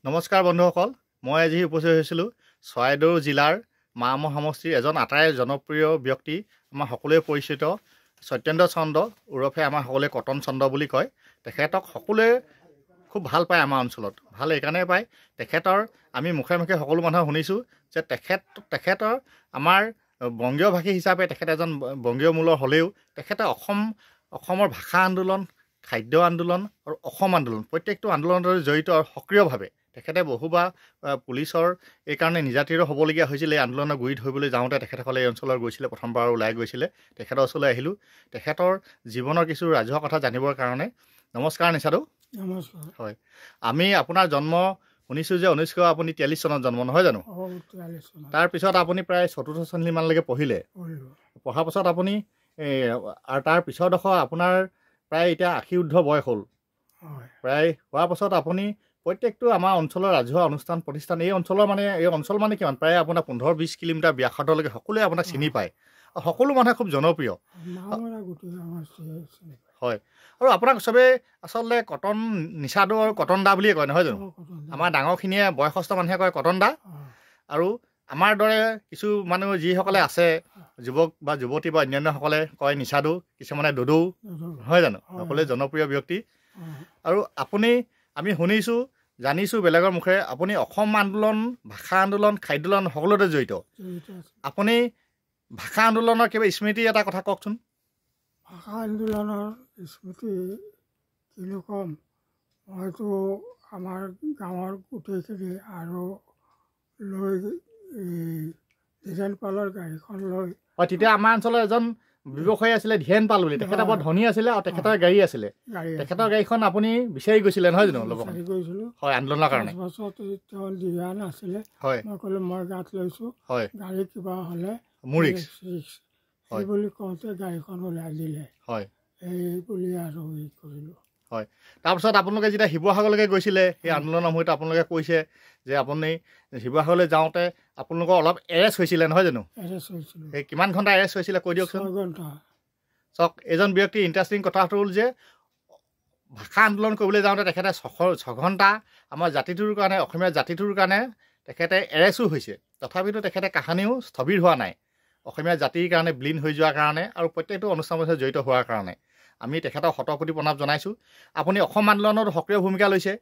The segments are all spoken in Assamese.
নমস্কাৰ বন্ধুসকল, মই আজি উপস্থিত হৈছিলোঁ চৰাইদেউ জিলাৰ মামহ সমষ্টিৰ এজন আটাই জনপ্ৰিয় ব্যক্তি, আমাৰ সকলোৱে পৰিচিত সত্যেন্দ্ৰ চন্দ্ৰ ওৰফে আমাৰ সকলোৱে কটন চন্দ্ৰ বুলি কয়। তেখেতক সকলোৱে খুব ভাল পায়। আমাৰ অঞ্চলত ভাল এইকাৰণে পায়, তেখেতৰ আমি মুখে মুখে সকলো মানুহে শুনিছোঁ যে তেখেতৰ আমাৰ বংগীয় ভাষী হিচাপে তেখেত এজন বংগীয় মূলৰ হ'লেও তেখেতে অসমৰ ভাষা আন্দোলন, খাদ্য আন্দোলন আৰু অসম আন্দোলন প্ৰত্যেকটো আন্দোলনত জড়িত আৰু সক্ৰিয়ভাৱে তেখেতে বহুবাৰ পুলিচৰ এইকাৰণে নিজাতিৰো হ'বলগীয়া হৈছিল। এই আন্দোলনৰ গুৰিত ধৰিবলৈ যাওঁতে তেখেতসকলে এই অঞ্চলৰ গৈছিলে, প্ৰথমবাৰ ওলাই গৈছিলে। তেখেতৰ ওচৰলৈ আহিলোঁ তেখেতৰ জীৱনৰ কিছু ৰাজহুৱা কথা জানিবৰ কাৰণে। নমস্কাৰ নিচাদৌ। নমস্কাৰ। হয়, আমি আপোনাৰ জন্ম শুনিছোঁ যে 1943 চনত জন্ম, নহয় জানো? তাৰপিছত আপুনি প্ৰায় 4ৰ্থ শ্ৰেণীমানলৈকে পঢ়িলে। পঢ়াৰ পাছত আপুনি আৰু তাৰ পিছৰডোখৰ আপোনাৰ প্ৰায় এতিয়া 80 ঊৰ্ধ্ব বয়স হ'ল। প্ৰায় হোৱাৰ পাছত আপুনি প্ৰত্যেকটো আমাৰ অঞ্চলৰ ৰাজহুৱা অনুষ্ঠান প্ৰতিষ্ঠান এই অঞ্চল মানে কিমান প্ৰায় আপোনাৰ 15-20 কিলোমিটাৰ ব্যাসাৰ্ধলৈকে সকলোৱে আপোনাক চিনি পায় আৰু সকলো মানুহে খুব জনপ্ৰিয় হয়। আৰু আপোনাক চবেই আচলতে কটন নিচাদৌ আৰু কটন দা বুলিয়ে কয়, নহয় জানো? আমাৰ ডাঙৰখিনিয়ে বয়সস্থ মানুহে কয় কটন দা, আৰু আমাৰ দৰে কিছু মানুহ যিসকলে আছে যুৱক বা যুৱতী বা অন্যান্যসকলে কয় নিচাদৌ, কিছুমানে দদৌ, নহয় জানো? সকলোৱে জনপ্ৰিয় ব্যক্তি। আৰু আমি শুনিছোঁ জানিছোঁ বেলেগৰ মুখেৰে আপুনি অসম আন্দোলন, ভাষা আন্দোলন, খাদ্য আন্দোলন সকলোতে জড়িত। আপুনি ভাষা আন্দোলনৰ কিবা স্মৃতি এটা কথা কওকচোন। ভাষা আন্দোলনৰ স্মৃতি কিনো ক'ম, মইতো আমাৰ গাঁৱৰ গোটেইখিনি আৰু লৈ ধীৰেন পালৰ গাড়ীখন লৈ হয়, তেতিয়া আমাৰ অঞ্চলৰ এজন ব্যৱসায়ী আছিলে ধীৰেন পাল বুলি, তেখেতে বৰ ধনী আছিলে আৰু তেখেতৰ গাড়ী আছিলে। তেখেতৰ গাড়ীখন আপুনি বিচাৰি গৈছিলে, নহয় জানো? গৈছিলোঁ হয়, আন্দোলনৰ কাৰণে। পাছত তেওঁ দিয়া নাছিলে, হয়, মই ক'লো মই গাত লৈছোঁ, হয়, গাড়ী কিবা হ'লে মোৰ ৰিক্স সেই বুলি কওঁতে গাড়ীখন ওলাই দিলে। হয়, এই বুলি আৰু হেৰি কৰিলোঁ। হয়, তাৰপিছত আপোনালোকে যেতিয়া শিৱসাগৰলৈকে গৈছিলে সেই আন্দোলনৰ সময়ত আপোনালোকে কৈছে যে আপুনি শিৱসাগৰলৈ যাওঁতে আপোনালোকৰ অলপ এৰেষ্ট হৈছিলে, নহয় জানো? এৰেষ্ট হৈছিলোঁ। সেই কিমান ঘণ্টা এৰেষ্ট হৈছিলে কৈ দিয়কচোন। 6 ঘণ্টা। চাওক, এজন ব্যক্তি ইণ্টাৰেষ্টিং কথাটো হ'ল যে ভাষা আন্দোলন কৰিবলৈ যাওঁতে তেখেতে 6 ঘণ্টা আমাৰ জাতিটোৰ কাৰণে, অসমীয়া জাতিটোৰ কাৰণে তেখেতে এৰেষ্টো হৈছে। তথাপিতো তেখেতে কাহানিও স্থবিৰ হোৱা নাই, অসমীয়া জাতিৰ কাৰণে বিলীন হৈ যোৱাৰ কাৰণে আৰু প্ৰত্যেকটো অনুষ্ঠানৰ সৈতে জড়িত হোৱাৰ কাৰণে। আমি তেখেতক শতকোটি প্ৰণাম জনাইছোঁ। আপুনি অসম আন্দোলনত সক্ৰিয় ভূমিকা লৈছে,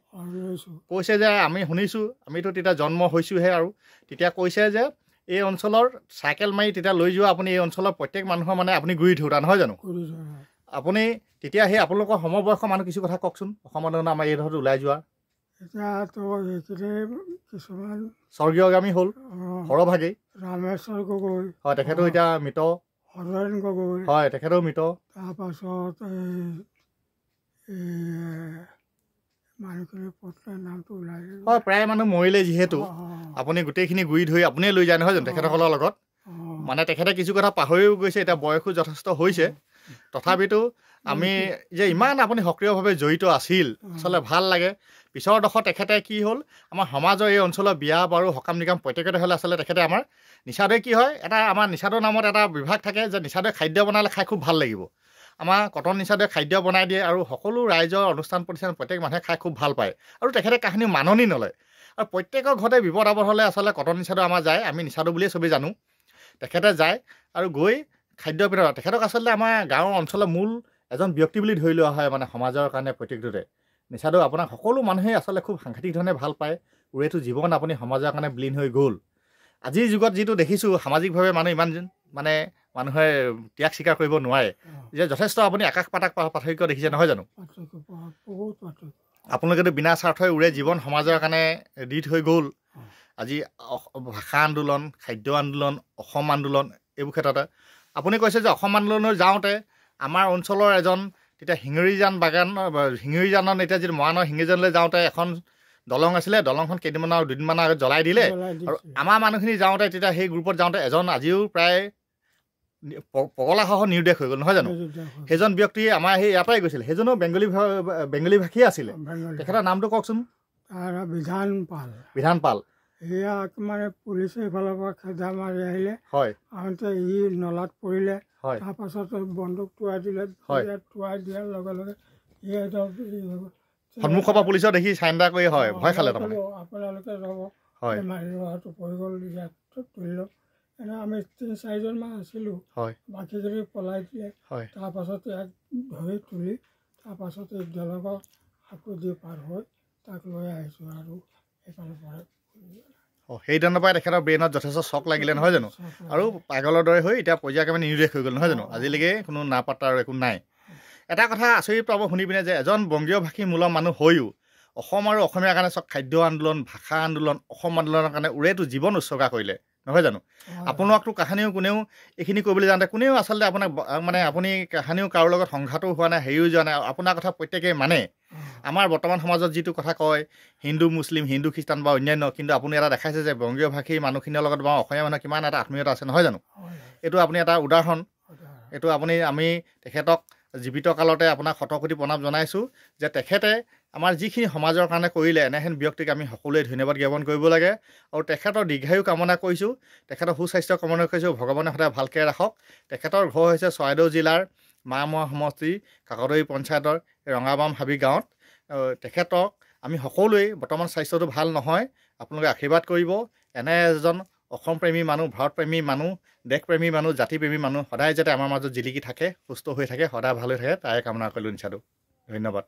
কৈছে যে আমি শুনিছোঁ, আমিতো তেতিয়া জন্ম হৈছোঁহে, আৰু তেতিয়া কৈছে যে এই অঞ্চলৰ চাইকেল মাৰি তেতিয়া লৈ যোৱা আপুনি এই অঞ্চলৰ প্ৰত্যেক মানুহৰ মানে আপুনি গুৰি ধৰোঁতা, নহয় জানো? আপুনি তেতিয়া সেই আপোনালোকৰ সমবয়সৰ মানুহ কিছু কথা কওকচোন অসম আন্দোলন আমাৰ এই ধৰণে ওলাই যোৱা। এতিয়াতো এইখিনি কিছুমান স্বৰ্গীয়গামী হ'ল সৰহভাগেই। ৰামেশ্বৰ গগৈ, হয়, তেখেতো এতিয়া মৃত। হৰেণ গগৈ, হয়, তেখেতেও মৃত। তাৰপাছত মানুহখিনিৰ পত্ৰৰ নামটো ওলাই হয়, প্ৰায় মানুহ মৰিলে যিহেতু আপুনি গোটেইখিনি গুৰি ধৰি আপুনিয়ে লৈ যায়, নহয় জানো? তেখেতসকলৰ লগত মানে তেখেতে কিছু কথা পাহৰিও গৈছে, এতিয়া বয়সো যথেষ্ট হৈছে। তথাপিতো আমি যে ইমান আপুনি সক্ৰিয়ভাৱে জড়িত আছিল, আচলতে ভাল লাগে। পিছৰ ডোখৰ তেখেতে কি হ'ল, আমাৰ সমাজৰ এই অঞ্চলৰ বিয়া বাৰু সকাম নিকাম প্ৰত্যেকতে হ'লে আচলতে তেখেতে আমাৰ নিচাদৌৱে কি হয়, এটা আমাৰ নিচাদৌ নামত এটা বিভাগ থাকে যে নিচাদৌৱে খাদ্য বনালে খাই খুব ভাল লাগিব। আমাৰ কটন নিচাদৌৱে খাদ্য বনাই দিয়ে আৰু সকলো ৰাইজৰ অনুষ্ঠান প্ৰতিষ্ঠান প্ৰত্যেক মানুহে খাই খুব ভাল পায়, আৰু তেখেতে কাহিনী মাননি নলয়। আৰু প্ৰত্যেকৰ ঘৰতে বিপদ আপদ হ'লে আচলতে কটন নিচাদৌ আমাৰ যায়, আমি নিচাদৌ বুলিয়ে চবেই জানো। তেখেতে যায় আৰু গৈ খাদ্য বিতৰণ, তেখেতক আচলতে আমাৰ গাঁৱৰ অঞ্চলৰ মূল এজন ব্যক্তি বুলি ধৰি লোৱা হয়, মানে সমাজৰ কাৰণে প্ৰত্যেকটোতে। নিচাদৌ আপোনাক সকলো মানুহেই আচলতে খুব সাংঘাতিক ধৰণে ভাল পায়। ওৰেটো জীৱন আপুনি সমাজৰ কাৰণে বিলীন হৈ গ'ল। আজিৰ যুগত যিটো দেখিছোঁ সামাজিকভাৱে মানুহ ইমান মানে মানুহে ত্যাগ স্বীকাৰ কৰিব নোৱাৰে, যে যথেষ্ট আপুনি আকাশ পাৰ্থক্য দেখিছে, নহয় জানো? আপোনালোকেতো বিনা স্বাৰ্থই ওৰে জীৱন সমাজৰ কাৰণে দি থৈ গ'ল। আজি ভাষা আন্দোলন, খাদ্য আন্দোলন, অসম আন্দোলন এইবোৰ ক্ষেত্ৰতে আপুনি কৈছে যে অসম আন্দোলনত যাওঁতে আমাৰ অঞ্চলৰ এজন তেতিয়া শিঙিৰিজানত এতিয়া যিটো মৰাণৰ শিঙিৰিজানলৈ যাওঁতে এখন দলং আছিলে, দলংখন দুদিনমানৰ আগত জ্বলাই দিলে। আৰু আমাৰ মানুহখিনি যাওঁতে তেতিয়া সেই গ্ৰুপত যাওঁতে এজন আজিও প্ৰায় পগলাসহ নিৰুদ্দেশ হৈ গ'ল, নহয় জানো? সেইজন ব্যক্তি আমাৰ সেই ইয়াৰ পৰাই গৈছিলে, সেইজনো বেংগলী ভাষীয়ে আছিলে। তেখেতৰ নামটো কওকচোন। বিধান পাল। সেয়া মানে পুলিচে এইফালৰ পৰা খেদা মাৰি আহিলে, হয়, আহোঁতে ই নলাত পৰিলে। হয়, তাৰপাছত বন্দুক টোৱাই দিলে, টোৱাই দিয়াৰ লগে লগে সন্মুখৰ পৰা পুলিচৰ দেখি চাৰেণ্ডাৰ কৰি হয় ভয় খালে তাৰমানে আপোনালোকে যাব হয় মাৰি লোৱাটো পৰি গ'ল ইয়াত তুলিলোঁ এনে আমি 3-4জনমান আছিলোঁ হয় বাকীখিনি পলাই দিলে হয় তাৰপাছত ইয়াক ধৰি তুলি তাৰপাছত এই দলঙৰ সাঁকো দি পাৰ হৈ তাক লৈ আহিছোঁ আৰু সেইফালৰ পৰা সেইদিনৰ পৰাই তেখেতৰ ব্ৰেইনত যথেষ্ট চক লাগিলে নহয় জানো আৰু পাগলৰ দৰে হৈ এতিয়া পৰ্যায়ক্ৰমে নিৰ্দেশ হৈ গ'ল নহয় জানো আজিলৈকে কোনো নাপাত্তা আৰু একো নাই এটা কথা আচৰিত পাব শুনি পিনে যে এজন বংগীয় ভাষী মূলৰ মানুহ হৈও অসম আৰু অসমীয়াৰ কাৰণে চব খাদ্য আন্দোলন ভাষা আন্দোলন অসম আন্দোলনৰ কাৰণে ওৰেটো জীৱন উৎসৰ্গা কৰিলে নহয় জানো আপোনাকতো কাহানিও কোনেও এইখিনি কৰিবলৈ যাওঁতে কোনেও আচলতে আপোনাক মানে আপুনি কাহানিও কাৰো লগত সংঘাতো হোৱা নাই হেৰিও যোৱা নাই আপোনাৰ কথা প্ৰত্যেকেই মানে আমাৰ বৰ্তমান সমাজত যিটো কথা কয় হিন্দু মুছলিম হিন্দু খ্ৰীষ্টান বা অন্যান্য কিন্তু আপুনি এটা দেখাইছে যে বংগীয় ভাষী মানুহখিনিৰ লগত বা অসমীয়া মানুহৰ কিমান এটা আত্মীয়তা আছে নহয় জানো এইটো আপুনি এটা উদাহৰণ এইটো আমি তেখেতক জীৱিত কালতে আপোনাক শতকোটি প্ৰণাম জনাইছোঁ যে তেখেতে আমাৰ যিখিনি সমাজৰ কাৰণে কৰিলে এনেহেন ব্যক্তিক আমি সকলোৱে ধন্যবাদ জ্ঞাপন কৰিব লাগে আৰু তেখেতৰ দীৰ্ঘায়ু কামনা কৰিছোঁ তেখেতৰ সুস্বাস্থ্য কামনা কৰিছোঁ ভগৱানে সদায় ভালকৈ ৰাখক তেখেতৰ ঘৰ হৈছে চৰাইদেউ জিলাৰ মামৰা সমষ্টি কাকদৈ পঞ্চায়তৰ ৰঙাবাম হাবি গাঁৱত তেখেতক আমি সকলোৱে বৰ্তমান স্বাস্থ্যটো ভাল নহয় আপোনালোকে আশীৰ্বাদ কৰিব এনে এজন অসমপ্ৰেমী মানুহ ভাৰতপ্ৰেমী মানুহ দেশপ্ৰেমী মানুহ জাতিপ্ৰেমী মানুহ সদায় যাতে আমাৰ মাজত জিলিকি থাকে সুস্থ হৈ থাকে সদায় ভাল হৈ থাকে তাৰে কামনা কৰিলোঁ নিচাটো ধন্যবাদ